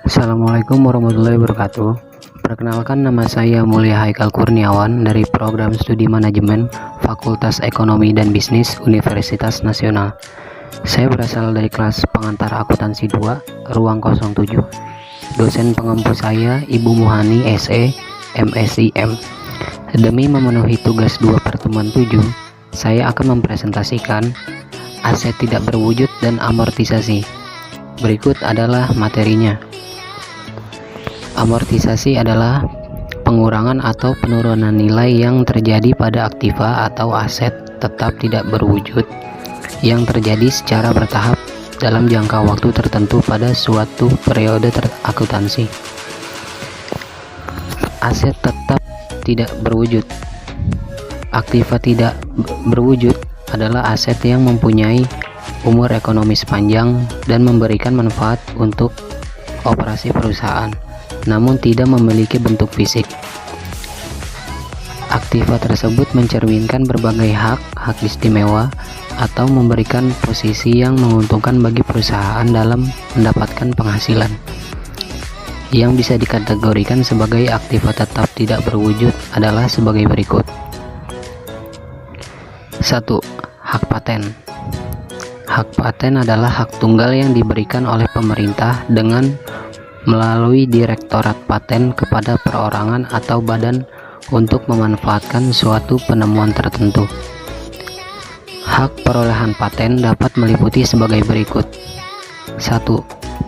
Assalamualaikum warahmatullahi wabarakatuh. Perkenalkan, nama saya Mulia Haikal Kurniawan dari Program Studi Manajemen Fakultas Ekonomi dan Bisnis Universitas Nasional. Saya berasal dari kelas pengantar akuntansi 2, ruang 07. Dosen pengempu saya Ibu Muhani SE, MSIM. Demi memenuhi tugas 2 pertemuan 7, saya akan mempresentasikan aset tidak berwujud dan amortisasi. Berikut adalah materinya. Amortisasi adalah pengurangan atau penurunan nilai yang terjadi pada aktiva atau aset tetap tidak berwujud yang terjadi secara bertahap dalam jangka waktu tertentu pada suatu periode akuntansi. Aset tetap tidak berwujud. Aktiva tidak berwujud adalah aset yang mempunyai umur ekonomis panjang dan memberikan manfaat untuk operasi perusahaan, namun tidak memiliki bentuk fisik. Aktiva tersebut mencerminkan berbagai hak istimewa atau memberikan posisi yang menguntungkan bagi perusahaan dalam mendapatkan penghasilan. Yang bisa dikategorikan sebagai aktiva tetap tidak berwujud adalah sebagai berikut. 1. Hak paten. Hak paten adalah hak tunggal yang diberikan oleh pemerintah dengan melalui Direktorat Paten kepada perorangan atau badan untuk memanfaatkan suatu penemuan tertentu. Hak perolehan paten dapat meliputi sebagai berikut. 1.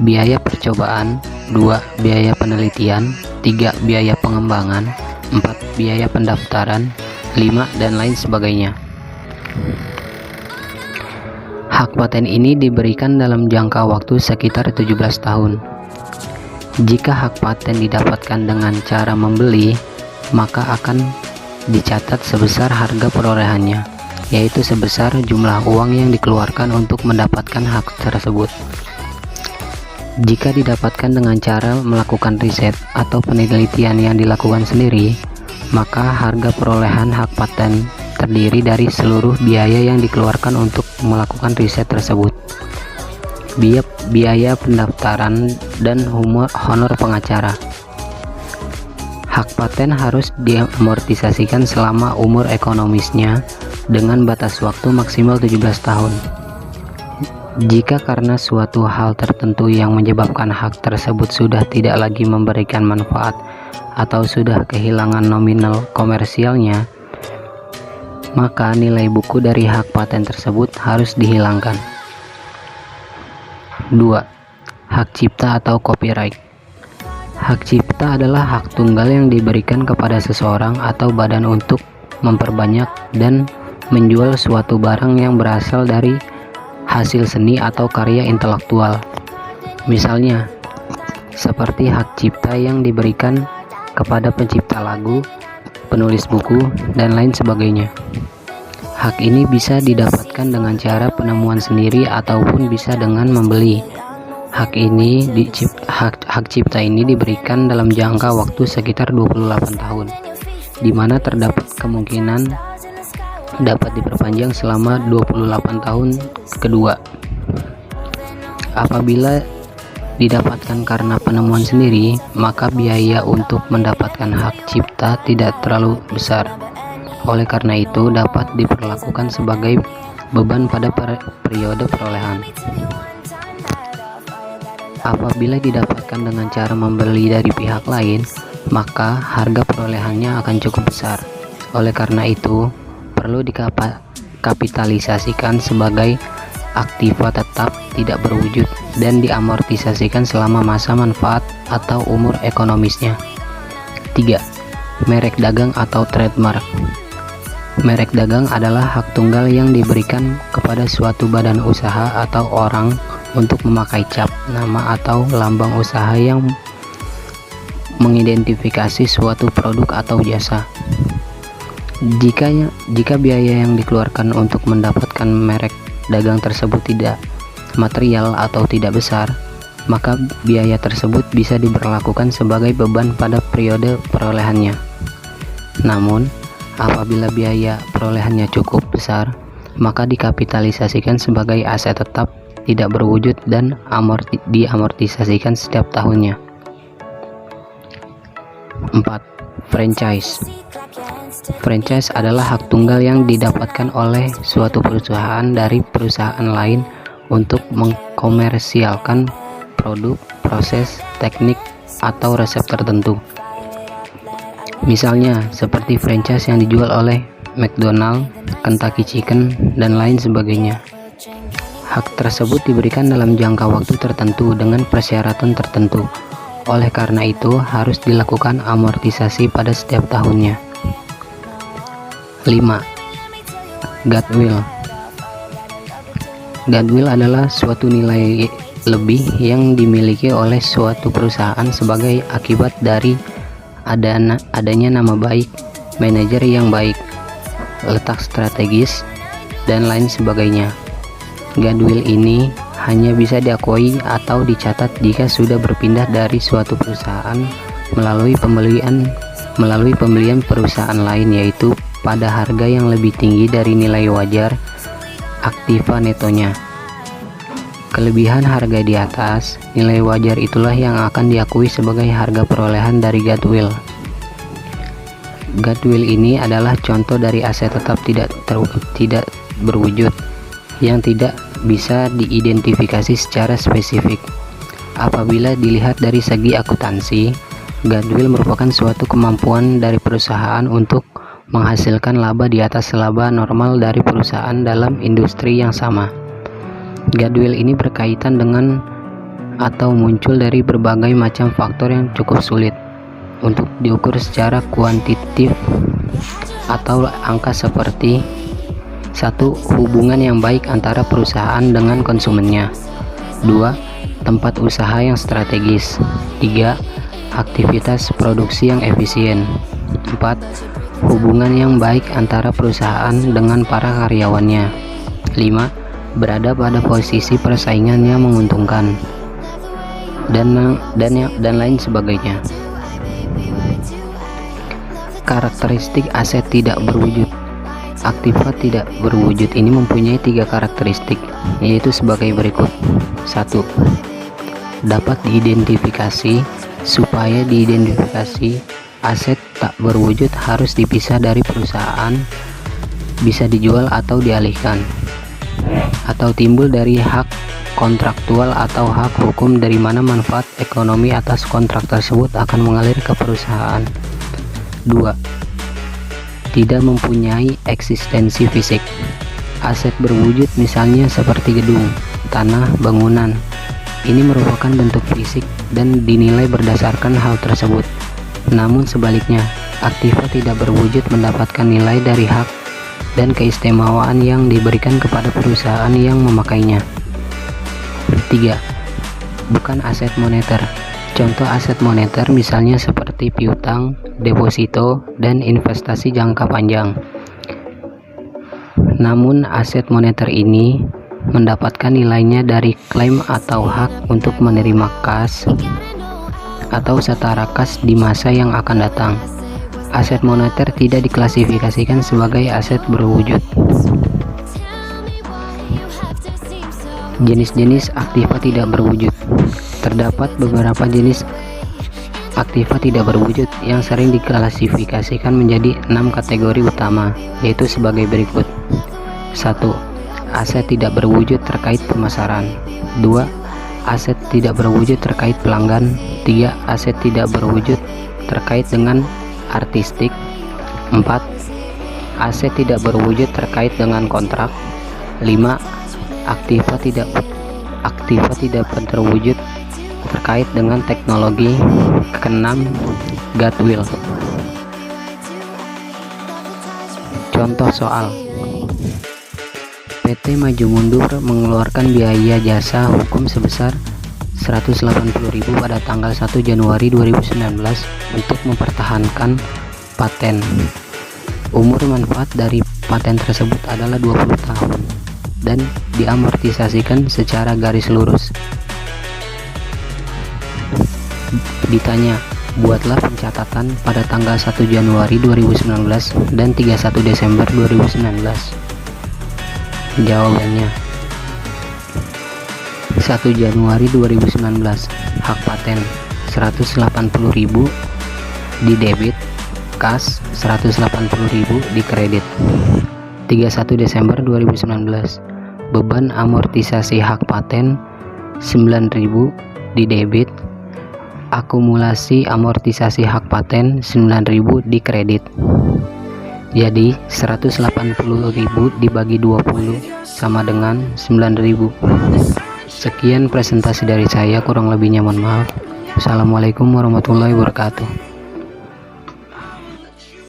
Biaya percobaan. 2. Biaya penelitian. 3. Biaya pengembangan. 4. Biaya pendaftaran. 5. Dan lain sebagainya. Hak paten ini diberikan dalam jangka waktu sekitar 17 tahun. Jika hak paten didapatkan dengan cara membeli, maka akan dicatat sebesar harga perolehannya, yaitu sebesar jumlah uang yang dikeluarkan untuk mendapatkan hak tersebut. Jika didapatkan dengan cara melakukan riset atau penelitian yang dilakukan sendiri, maka harga perolehan hak paten terdiri dari seluruh biaya yang dikeluarkan untuk melakukan riset tersebut, biaya pendaftaran, dan honor pengacara. Hak paten harus diamortisasikan selama umur ekonomisnya dengan batas waktu maksimal 17 tahun. Jika karena suatu hal tertentu yang menyebabkan hak tersebut sudah tidak lagi memberikan manfaat atau sudah kehilangan nominal komersialnya, maka nilai buku dari hak paten tersebut harus dihilangkan. 2. Hak cipta atau copyright. Hak cipta adalah hak tunggal yang diberikan kepada seseorang atau badan untuk memperbanyak dan menjual suatu barang yang berasal dari hasil seni atau karya intelektual. Misalnya, seperti hak cipta yang diberikan kepada pencipta lagu, penulis buku, dan lain sebagainya. Hak ini bisa didapatkan dengan cara penemuan sendiri ataupun bisa dengan membeli. Hak cipta ini diberikan dalam jangka waktu sekitar 28 tahun, di mana terdapat kemungkinan dapat diperpanjang selama 28 tahun kedua. Apabila didapatkan karena penemuan sendiri, maka biaya untuk mendapatkan hak cipta tidak terlalu besar. Oleh karena itu, dapat diperlakukan sebagai beban pada periode perolehan. Apabila didapatkan dengan cara membeli dari pihak lain, maka harga perolehannya akan cukup besar. Oleh karena itu, perlu dikapitalisasikan sebagai aktiva tetap tidak berwujud dan diamortisasikan selama masa manfaat atau umur ekonomisnya. 3. Merek dagang atau trademark. Merek dagang adalah hak tunggal yang diberikan kepada suatu badan usaha atau orang untuk memakai cap, nama, atau lambang usaha yang mengidentifikasi suatu produk atau jasa. Jika biaya yang dikeluarkan untuk mendapatkan merek dagang tersebut tidak material atau tidak besar, maka biaya tersebut bisa diberlakukan sebagai beban pada periode perolehannya. Namun, apabila biaya perolehannya cukup besar, maka dikapitalisasikan sebagai aset tetap tidak berwujud dan diamortisasikan setiap tahunnya. 4. Franchise. Franchise adalah hak tunggal yang didapatkan oleh suatu perusahaan dari perusahaan lain untuk mengkomersialkan produk, proses, teknik, atau resep tertentu. Misalnya, seperti franchise yang dijual oleh McDonald, Kentucky Chicken, dan lain sebagainya. Hak tersebut diberikan dalam jangka waktu tertentu dengan persyaratan tertentu. Oleh karena itu, harus dilakukan amortisasi pada setiap tahunnya. 5. Goodwill. Goodwill adalah suatu nilai lebih yang dimiliki oleh suatu perusahaan sebagai akibat dari adanya nama baik, manajer yang baik, letak strategis, dan lain sebagainya. Goodwill ini hanya bisa diakui atau dicatat jika sudah berpindah dari suatu perusahaan melalui pembelian perusahaan lain, yaitu pada harga yang lebih tinggi dari nilai wajar aktiva netonya. Kelebihan harga di atas nilai wajar itulah yang akan diakui sebagai harga perolehan dari goodwill. Goodwill ini adalah contoh dari aset tetap tidak berwujud yang tidak bisa diidentifikasi secara spesifik. Apabila dilihat dari segi akuntansi, goodwill merupakan suatu kemampuan dari perusahaan untuk menghasilkan laba di atas laba normal dari perusahaan dalam industri yang sama. Goodwill ini berkaitan dengan atau muncul dari berbagai macam faktor yang cukup sulit untuk diukur secara kuantitatif atau angka, seperti 1. Hubungan yang baik antara perusahaan dengan konsumennya. 2. Tempat usaha yang strategis. 3. Aktivitas produksi yang efisien. 4. Hubungan yang baik antara perusahaan dengan para karyawannya. 5. Berada pada posisi persaingan yang menguntungkan, dan lain sebagainya. Karakteristik aset tidak berwujud. Aktiva tidak berwujud ini mempunyai 3 karakteristik, yaitu sebagai berikut. 1. Dapat diidentifikasi. Supaya diidentifikasi, aset tak berwujud harus dipisah dari perusahaan, bisa dijual atau dialihkan, atau timbul dari hak kontraktual atau hak hukum dari mana manfaat ekonomi atas kontrak tersebut akan mengalir ke perusahaan. 2. Tidak mempunyai eksistensi fisik. Aset berwujud misalnya seperti gedung, tanah, bangunan. Ini merupakan bentuk fisik dan dinilai berdasarkan hal tersebut. Namun sebaliknya, aktiva tidak berwujud mendapatkan nilai dari hak dan keistimewaan yang diberikan kepada perusahaan yang memakainya. 3. Bukan aset moneter. Contoh aset moneter misalnya seperti piutang, deposito, dan investasi jangka panjang. Namun aset moneter ini mendapatkan nilainya dari klaim atau hak untuk menerima kas atau setara kas di masa yang akan datang. Aset moneter tidak diklasifikasikan sebagai aset berwujud. Jenis-jenis aktiva tidak berwujud. Terdapat beberapa jenis aktiva tidak berwujud yang sering diklasifikasikan menjadi 6 kategori utama, yaitu sebagai berikut. 1. Aset tidak berwujud terkait pemasaran. 2. Aset tidak berwujud terkait pelanggan. 3. Aset tidak berwujud terkait dengan artistik. 4. Aset tidak berwujud terkait dengan kontrak. 5. Aktiva tidak terwujud terkait dengan teknologi. 6. Goodwill. Contoh soal: PT Maju Mundur mengeluarkan biaya jasa hukum sebesar 180.000 pada tanggal 1 Januari 2019 untuk mempertahankan paten. Umur manfaat dari paten tersebut adalah 20 tahun dan diamortisasikan secara garis lurus. Ditanya, buatlah pencatatan pada tanggal 1 Januari 2019 dan 31 Desember 2019. Jawabannya: 1 Januari 2019 hak paten 180.000, di debit, kas 180.000 di kredit. 31 Desember 2019, beban amortisasi hak paten 9.000 di debit, akumulasi amortisasi hak paten 9.000 di kredit. Jadi 180.000 dibagi 20 sama dengan 9.000. Sekian presentasi dari saya, kurang lebihnya mohon maaf. Assalamualaikum warahmatullahi wabarakatuh.